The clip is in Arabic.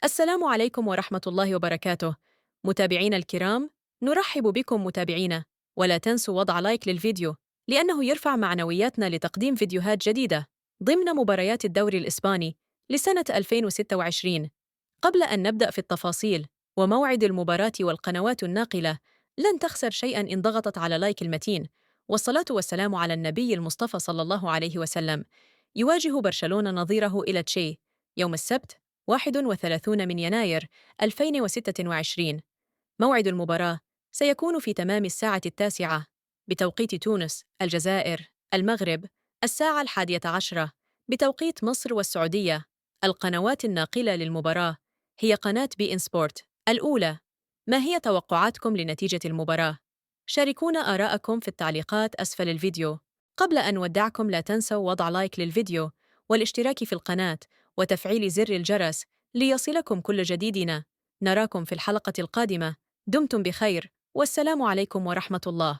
السلام عليكم ورحمة الله وبركاته. متابعينا الكرام، نرحب بكم متابعينا، ولا تنسوا وضع لايك للفيديو لأنه يرفع معنوياتنا لتقديم فيديوهات جديدة ضمن مباريات الدوري الإسباني لسنة 2026. قبل أن نبدأ في التفاصيل وموعد المباراة والقنوات الناقلة، لن تخسر شيئاً إن ضغطت على لايك المتين. والصلاة والسلام على النبي المصطفى صلى الله عليه وسلم. يواجه برشلونة نظيره إلى تشي يوم السبت 31 من يناير 2026. موعد المباراة سيكون في تمام الساعة 9 بتوقيت تونس، الجزائر، المغرب، الساعة 11 بتوقيت مصر والسعودية. القنوات الناقلة للمباراة هي قناة بي إن سبورت الأولى. ما هي توقعاتكم لنتيجة المباراة؟ شاركونا آراءكم في التعليقات أسفل الفيديو. قبل أن نودعكم لا تنسوا وضع لايك للفيديو والاشتراك في القناة وتفعيل زر الجرس ليصلكم كل جديدنا. نراكم في الحلقة القادمة. دمتم بخير، والسلام عليكم ورحمة الله.